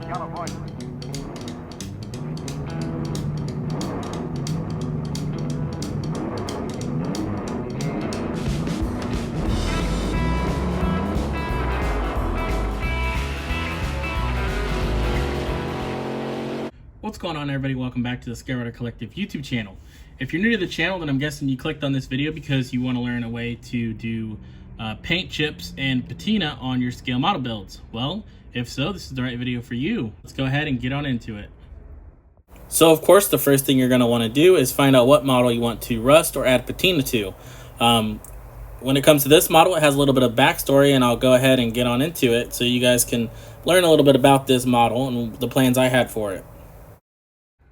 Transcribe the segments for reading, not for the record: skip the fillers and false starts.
California. What's going on, everybody? Welcome back to the Scale Rider Collective YouTube channel. If you're new to the channel, then I'm guessing you clicked on this video because you want to learn a way to do paint chips and patina on your scale model builds. Well, if so, this is the right video for you. Let's go ahead and get on into it. So, of course, the first thing you're going to want to do is find out what model you want to rust or add patina to. When it comes to this model, it has a little bit of backstory, and I'll go ahead and get on into it so you guys can learn a little bit about this model and the plans I had for it.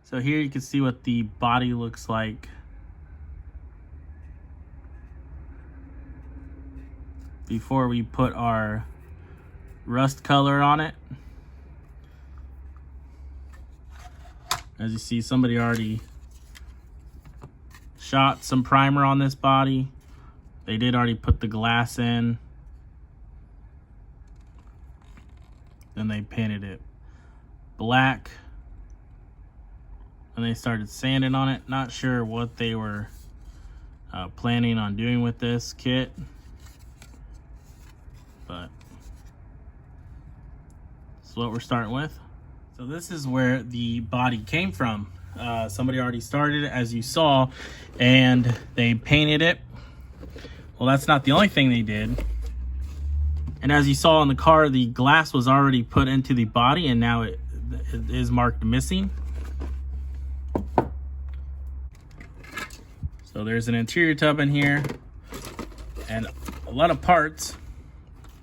So here you can see what the body looks like before we put our rust color on it. As you see, somebody already shot some primer on this body. They did already put the glass in. Then they painted it black. And they started sanding on it. Not sure what they were planning on doing with this kit, but this is what we're starting with. So this is where the body came from. Somebody already started it, as you saw, and they painted it. Well, that's not the only thing they did. And as you saw in the car, the glass was already put into the body, and now it is marked missing. So there's an interior tub in here and a lot of parts,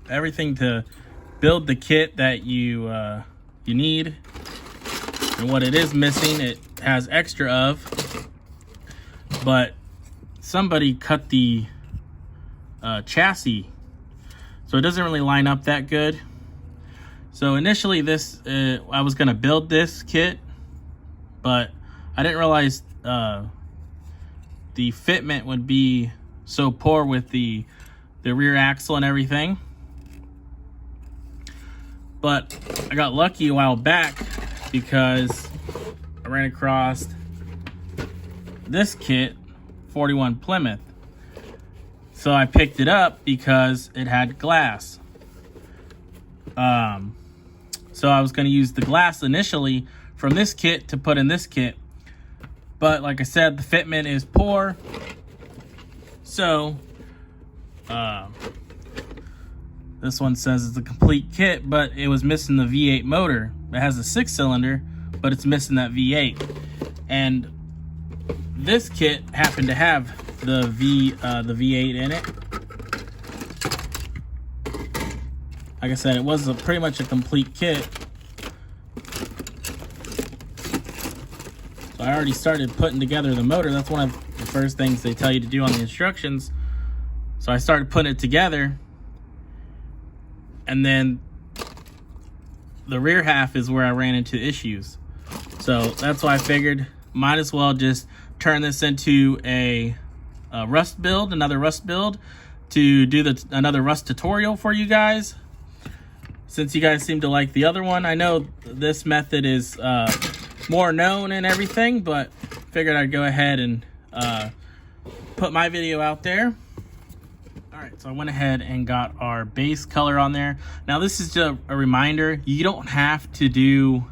everything to build the kit that you need. And what it is missing, it has extra of, but somebody cut the chassis, so it doesn't really line up that good. So initially this, I was gonna build this kit, but I didn't realize the fitment would be so poor with the rear axle and everything. But I got lucky a while back because I ran across this kit, 41 Plymouth. So I picked it up because it had glass. So I was going to use the glass initially from this kit to put in this kit. But like I said, the fitment is poor. So this one says it's a complete kit, but it was missing the V8 motor. It has a 6-cylinder, but it's missing that V8. And this kit happened to have the V8 in it. Like I said, it was pretty much a complete kit. I already started putting together the motor. That's one of the first things they tell you to do on the instructions. So I started putting it together, and then the rear half is where I ran into issues. So that's why I figured might as well just turn this into a rust build, another rust build, to do another rust tutorial for you guys. Since you guys seem to like the other one, I know this method is more known and everything, but figured I'd go ahead and put my video out there. All right, so I went ahead and got our base color on there. Now this is just a reminder, you don't have to do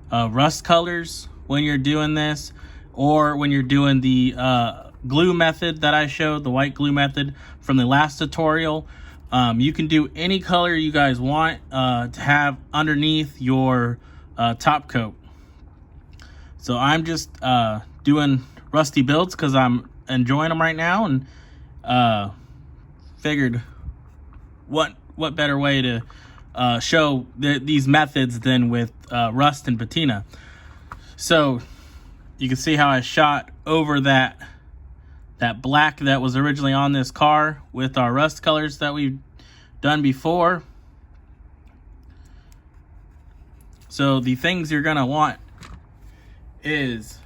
rust colors when you're doing this, or when you're doing the glue method that I showed, the white glue method from the last tutorial. You can do any color you guys want to have underneath your top coat. So I'm just doing rusty builds because I'm enjoying them right now, and figured what better way to show these methods than with rust and patina. So you can see how I shot over that black that was originally on this car with our rust colors that we've done before. So the things you're gonna want is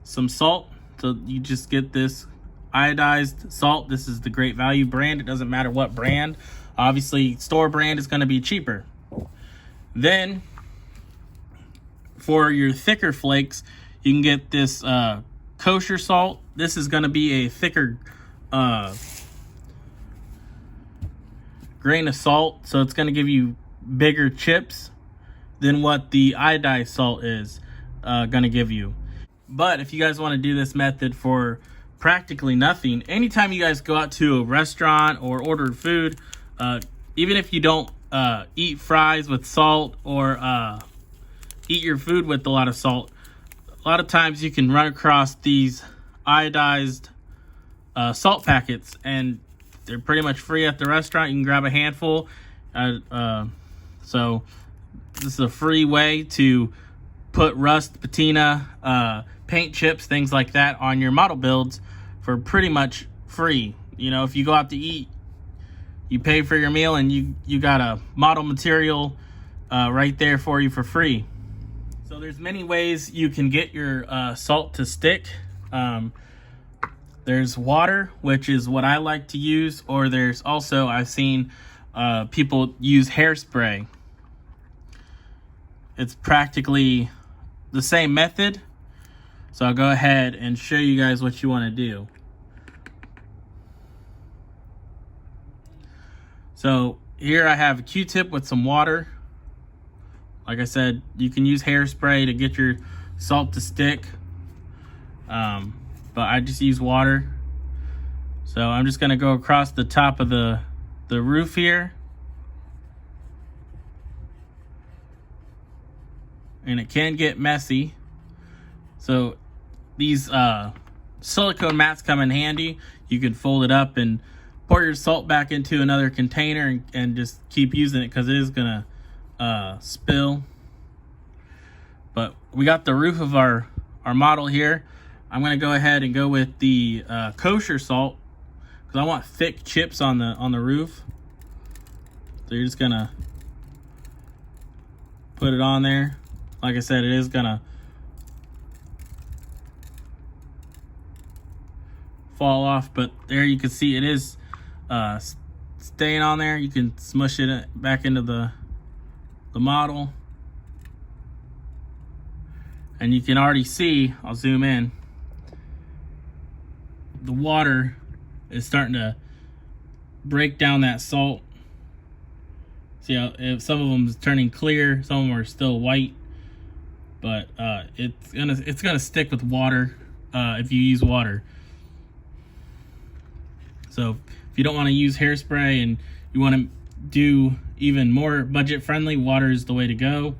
some salt. So you just get this iodized salt. This is the Great Value brand. It doesn't matter what brand. Obviously, store brand is going to be cheaper. Then for your thicker flakes, you can get this kosher salt. This is going to be a thicker grain of salt, so it's going to give you bigger chips than what the iodized salt is going to give you. But if you guys want to do this method for practically nothing, anytime you guys go out to a restaurant or order food, even if you don't eat fries with salt or eat your food with a lot of salt, a lot of times you can run across these iodized salt packets, and they're pretty much free at the restaurant. You can grab a handful. So this is a free way to put rust, patina, paint chips, things like that on your model builds for pretty much free. You know, if you go out to eat, you pay for your meal and you got a model material right there for you for free. So there's many ways you can get your salt to stick. There's water, which is what I like to use, or there's also, I've seen people use hairspray. It's practically the same method. So I'll go ahead and show you guys what you want to do. So here I have a Q-tip with some water. Like I said, you can use hairspray to get your salt to stick. But I just use water. So I'm just gonna go across the top of the roof here. And it can get messy. So these silicone mats come in handy. You can fold it up and pour your salt back into another container and just keep using it, because it is gonna spill. But we got the roof of our model here. I'm gonna go ahead and go with the kosher salt, because I want thick chips on the roof. So you're just gonna put it on there. Like I said, it is gonna fall off, but there you can see it is staying on there. You can smush it back into the model, and you can already see, I'll zoom in, the water is starting to break down that salt. See how if some of them is turning clear, some of them are still white, but it's gonna stick with water if you use water. So if you don't want to use hairspray and you want to do even more budget friendly, water is the way to go,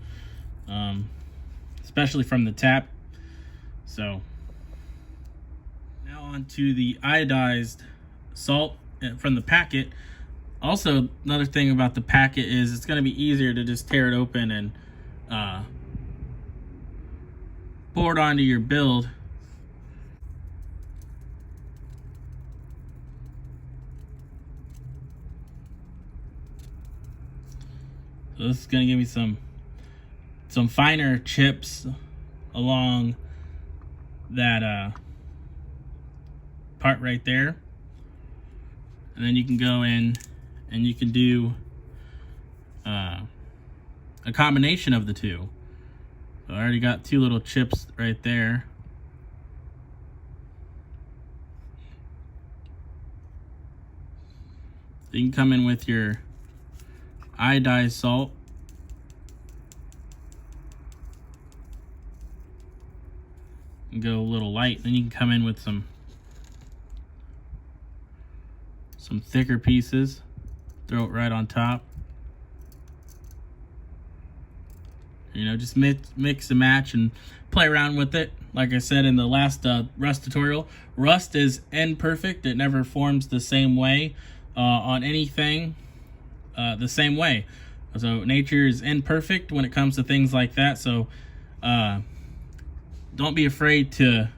especially from the tap. So now on to the iodized salt from the packet. Also, another thing about the packet is it's going to be easier to just tear it open and pour it onto your build. So this is going to give me some finer chips along that part right there. And then you can go in and you can do a combination of the two. So I already got two little chips right there. So you can come in with your iodized salt. And go a little light. Then you can come in with some thicker pieces. Throw it right on top. You know, just mix and match and play around with it. Like I said in the last rust tutorial, rust is imperfect. It never forms the same way on anything the same way. So nature is imperfect when it comes to things like that. So don't be afraid to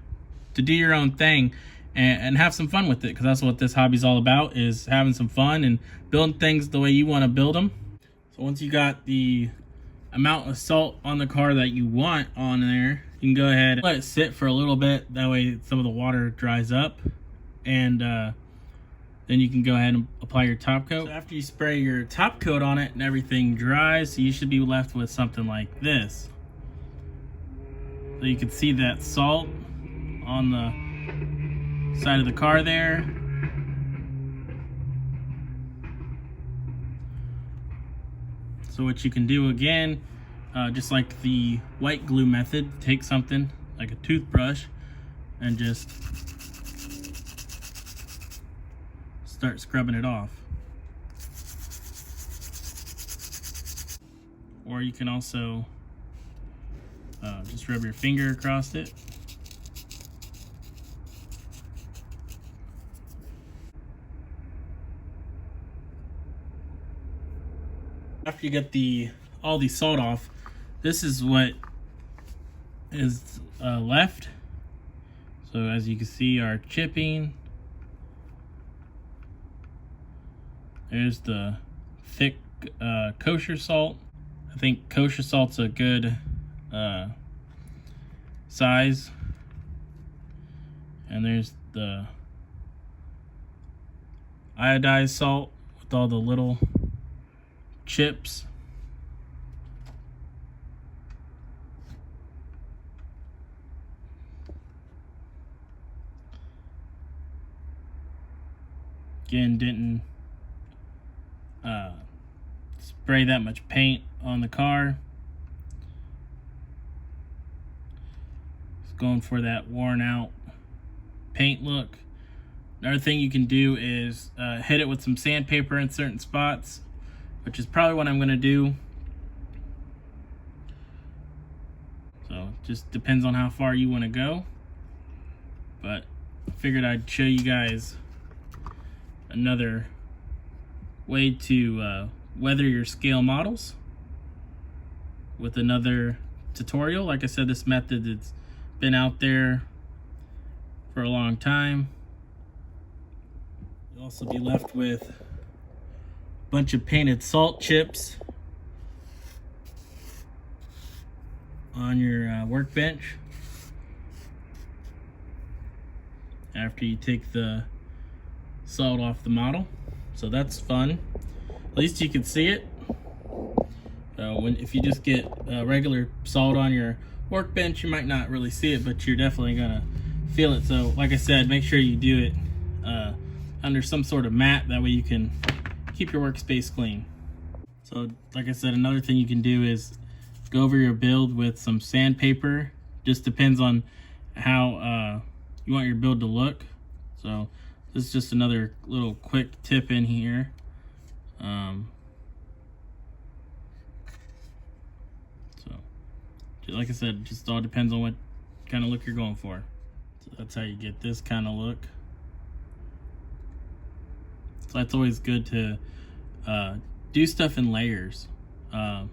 do your own thing and have some fun with it, because that's what this hobby is all about, is having some fun and building things the way you want to build them. So once you got the amount of salt on the car that you want on there, you can go ahead and let it sit for a little bit. That way some of the water dries up, and then you can go ahead and apply your top coat. So after you spray your top coat on it and everything dries, you should be left with something like this. So you can see that salt on the side of the car there. So what you can do again, just like the white glue method, take something like a toothbrush and just start scrubbing it off. Or you can also just rub your finger across it. After you get all the salt off, this is what is left. So as you can see, our chipping. There's the thick kosher salt. I think kosher salt's a good size. And there's the iodized salt with all the little chips. Again, didn't spray that much paint on the car. Just going for that worn out paint look. Another thing you can do is hit it with some sandpaper in certain spots, which is probably what I'm going to do. So it just depends on how far you want to go. But I figured I'd show you guys another way to weather your scale models with another tutorial. Like I said, this method has been out there for a long time. You'll also be left with a bunch of painted salt chips on your workbench after you take the salt off the model. So that's fun. At least you can see it. If you just get regular salt on your workbench, you might not really see it, but you're definitely gonna feel it. So like I said, make sure you do it under some sort of mat. That way you can keep your workspace clean. So like I said, another thing you can do is go over your build with some sandpaper. Just depends on how you want your build to look. So this is just another little quick tip in here. So like I said, it just all depends on what kind of look you're going for. So that's how you get this kind of look. So that's always good to do stuff in layers. So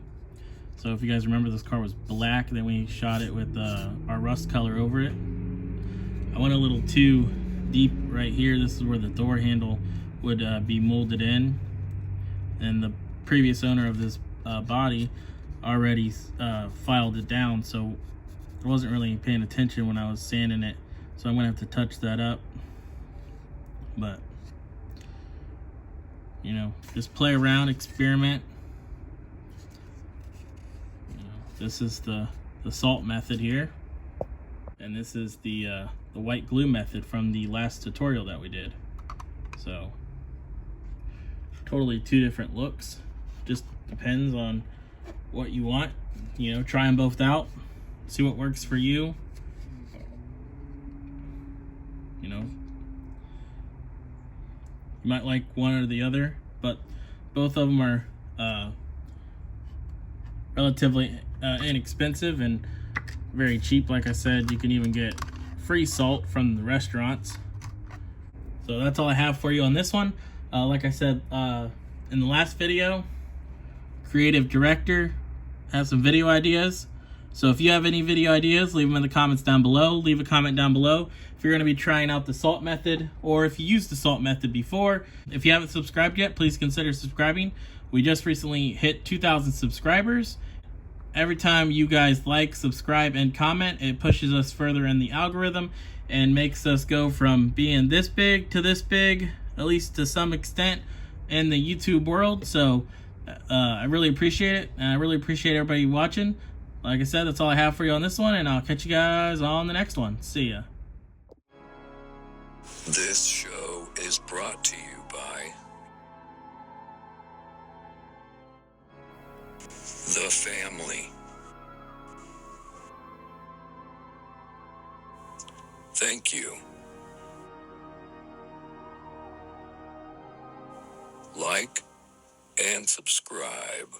if you guys remember, this car was black, then we shot it with our rust color over it. I went a little too deep right here. This is where the door handle would be molded in, and the previous owner of this body already filed it down, so I wasn't really paying attention when I was sanding it, so I'm gonna have to touch that up. But you know, just play around, experiment. You know, this is the salt method here, and this is the white glue method from the last tutorial that we did. So totally two different looks. Just depends on what you want. You know, try them both out, see what works for you. You know, you might like one or the other, but both of them are relatively inexpensive and very cheap. Like I said, you can even get free salt from the restaurants. So that's all I have for you on this one. Like I said in the last video, creative director has some video ideas. So if you have any video ideas, leave them in the comments down below. Leave a comment down below if you're going to be trying out the salt method, or if you used the salt method before. If you haven't subscribed yet, please consider subscribing. We just recently hit 2,000 subscribers. Every time you guys like, subscribe, and comment, it pushes us further in the algorithm and makes us go from being this big to this big at least to some extent, in the YouTube world. So I really appreciate it, and I really appreciate everybody watching. Like I said, that's all I have for you on this one, and I'll catch you guys on the next one. See ya. This show is brought to you by the family. Thank you. Like and subscribe.